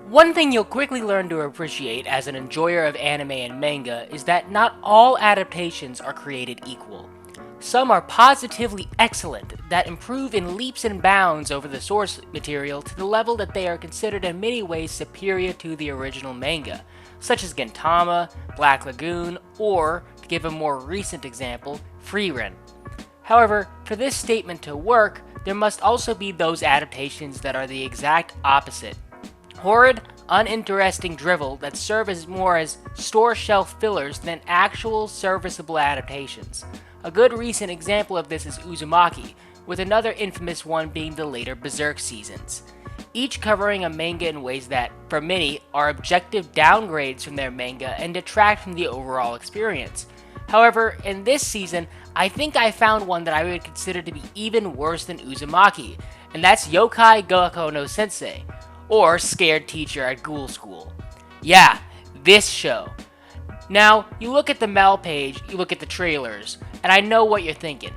One thing you'll quickly learn to appreciate as an enjoyer of anime and manga is that not all adaptations are created equal. Some are positively excellent, that improve in leaps and bounds over the source material to the level that they are considered in many ways superior to the original manga, such as Gintama, Black Lagoon, or, to give a more recent example, Frieren. However, for this statement to work, there must also be those adaptations that are the exact opposite. Horrid, uninteresting drivel that serve as more as store shelf fillers than actual serviceable adaptations. A good recent example of this is Uzumaki, with another infamous one being the later Berserk seasons, each covering a manga in ways that, for many, are objective downgrades from their manga and detract from the overall experience. However, in this season, I think I found one that I would consider to be even worse than Uzumaki, and that's Yokai Gakko no Sensei, or Scared Teacher at Ghoul School. Yeah, this show. Now, you look at the Mel page, you look at the trailers, and I know what you're thinking.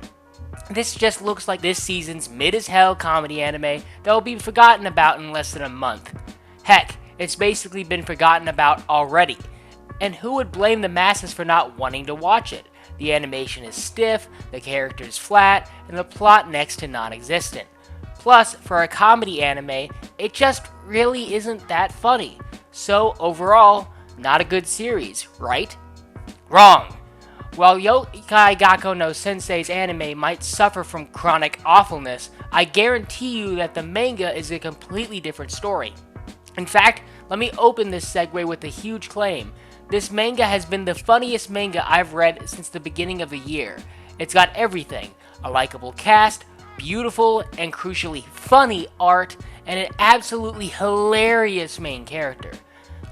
This just looks like this season's mid-as-hell comedy anime that will be forgotten about in less than a month. Heck, it's basically been forgotten about already. And who would blame the masses for not wanting to watch it? The animation is stiff, the characters flat, and the plot next to non-existent. Plus, for a comedy anime, it just really isn't that funny. So, overall, not a good series, right? Wrong! While Yokai Gakko no Sensei's anime might suffer from chronic awfulness, I guarantee you that the manga is a completely different story. In fact, let me open this segue with a huge claim. This manga has been the funniest manga I've read since the beginning of the year. It's got everything: a likable cast, beautiful and crucially funny art, and an absolutely hilarious main character.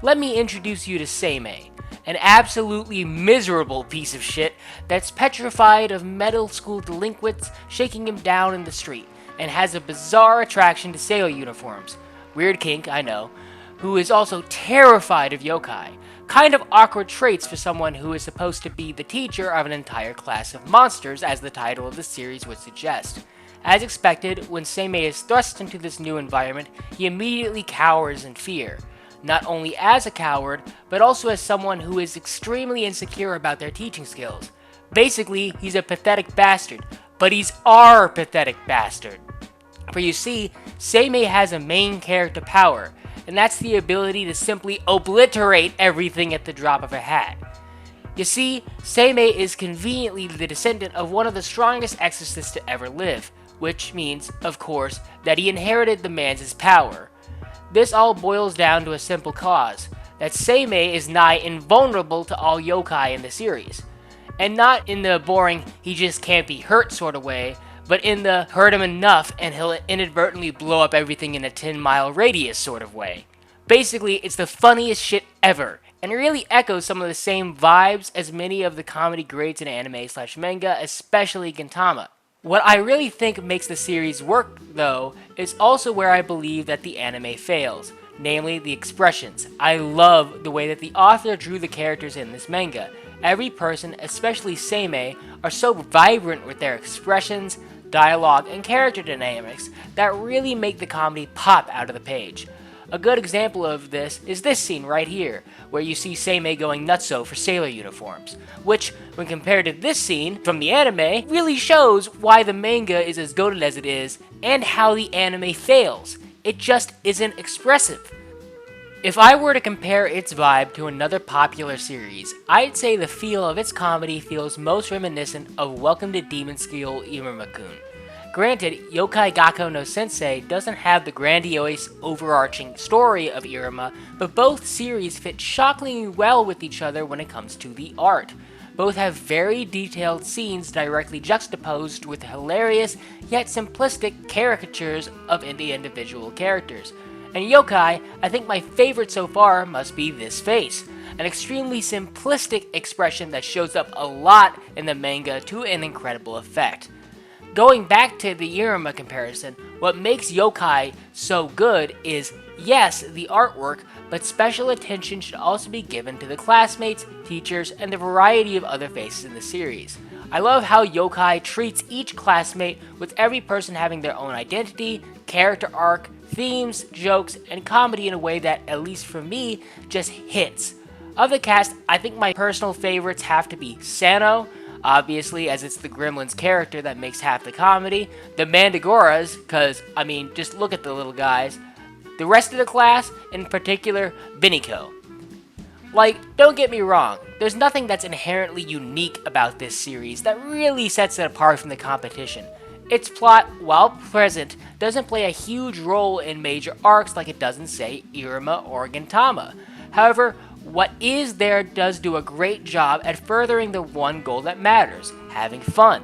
Let me introduce you to Seimei, an absolutely miserable piece of shit that's petrified of middle school delinquents shaking him down in the street, and has a bizarre attraction to sailor uniforms. Weird kink, I know. Who is also terrified of yokai. Kind of awkward traits for someone who is supposed to be the teacher of an entire class of monsters, as the title of the series would suggest. As expected, when Seimei is thrust into this new environment, he immediately cowers in fear. Not only as a coward, but also as someone who is extremely insecure about their teaching skills. Basically, he's a pathetic bastard, but he's our pathetic bastard. For you see, Seimei has a main character power, and that's the ability to simply obliterate everything at the drop of a hat. You see, Seimei is conveniently the descendant of one of the strongest exorcists to ever live, which means, of course, that he inherited the man's power. This all boils down to a simple cause, that Seimei is nigh invulnerable to all yokai in the series. And not in the boring, he just can't be hurt sort of way, but in the hurt him enough and he'll inadvertently blow up everything in a 10-mile radius sort of way. Basically, it's the funniest shit ever, and it really echoes some of the same vibes as many of the comedy greats in anime/manga, especially Gintama. What I really think makes the series work, though, is also where I believe that the anime fails, namely the expressions. I love the way that the author drew the characters in this manga. Every person, especially Seimei, are so vibrant with their expressions, dialogue, and character dynamics that really make the comedy pop out of the page. A good example of this is this scene right here, where you see Seimei going nutso for sailor uniforms, which, when compared to this scene from the anime, really shows why the manga is as goated as it is, and how the anime fails. It just isn't expressive. If I were to compare its vibe to another popular series, I'd say the feel of its comedy feels most reminiscent of Welcome to Demon School Iruma-kun. Granted, Yokai Gakko no Sensei doesn't have the grandiose, overarching story of Iruma, but both series fit shockingly well with each other when it comes to the art. Both have very detailed scenes directly juxtaposed with hilarious, yet simplistic caricatures of the individual characters. And Yokai, I think my favorite so far must be this face, an extremely simplistic expression that shows up a lot in the manga to an incredible effect. Going back to the Iruma comparison, what makes Yokai so good is, yes, the artwork, but special attention should also be given to the classmates, teachers, and the variety of other faces in the series. I love how Yokai treats each classmate, with every person having their own identity, character arc, themes, jokes, and comedy in a way that, at least for me, just hits. Of the cast, I think my personal favorites have to be Sano, obviously, as it's the Gremlins character that makes half the comedy, the Mandragoras, because, I mean, just look at the little guys, the rest of the class, in particular, Binico. Like, don't get me wrong, there's nothing that's inherently unique about this series that really sets it apart from the competition. Its plot, while present, doesn't play a huge role in major arcs like it does in, say, Iruma or Gintama. However, what is there does do a great job at furthering the one goal that matters, having fun.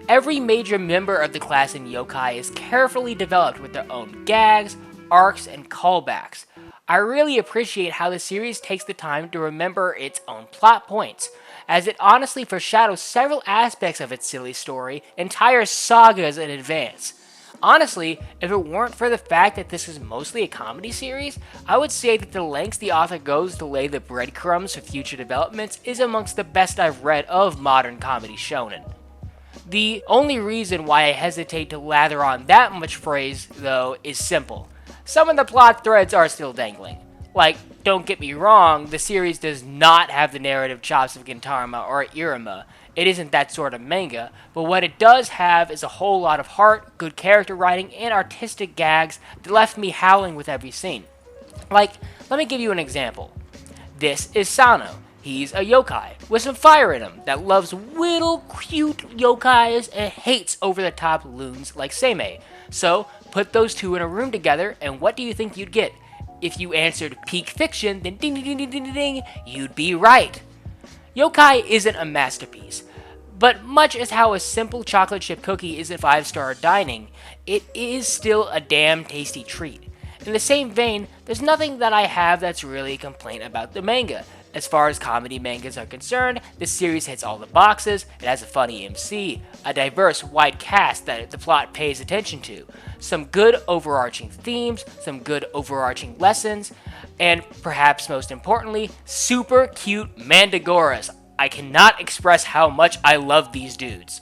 Every major member of the class in Yokai is carefully developed with their own gags, arcs, and callbacks. I really appreciate how the series takes the time to remember its own plot points, as it honestly foreshadows several aspects of its silly story, entire sagas in advance. Honestly, if it weren't for the fact that this is mostly a comedy series, I would say that the lengths the author goes to lay the breadcrumbs for future developments is amongst the best I've read of modern comedy shonen. The only reason why I hesitate to lather on that much praise, though, is simple. Some of the plot threads are still dangling. Like, don't get me wrong, the series does not have the narrative chops of Gintama or Iruma. It isn't that sort of manga, but what it does have is a whole lot of heart, good character writing, and artistic gags that left me howling with every scene. Like, let me give you an example. This is Sano. He's a yokai with some fire in him that loves little cute yokais and hates over-the-top loons like Seimei. So, put those two in a room together, and what do you think you'd get? If you answered peak fiction, then ding ding ding ding ding ding, you'd be right. Yokai isn't a masterpiece, but much as how a simple chocolate chip cookie isn't 5-star dining, it is still a damn tasty treat. In the same vein, there's nothing that I have that's really a complaint about the manga. As far as comedy mangas are concerned, this series hits all the boxes. It has a funny MC, a diverse, wide cast that the plot pays attention to, some good overarching themes, some good overarching lessons, and perhaps most importantly, super cute Mandragoras. I cannot express how much I love these dudes.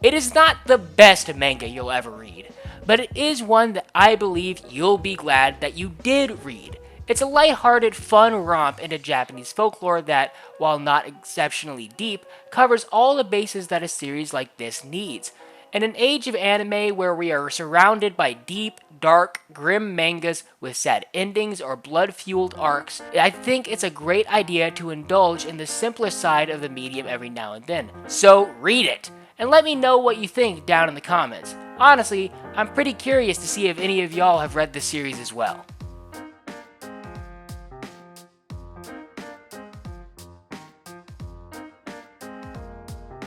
It is not the best manga you'll ever read, but it is one that I believe you'll be glad that you did read. It's a lighthearted, fun romp into Japanese folklore that, while not exceptionally deep, covers all the bases that a series like this needs. In an age of anime where we are surrounded by deep, dark, grim mangas with sad endings or blood-fueled arcs, I think it's a great idea to indulge in the simpler side of the medium every now and then. So read it, and let me know what you think down in the comments. Honestly, I'm pretty curious to see if any of y'all have read this series as well.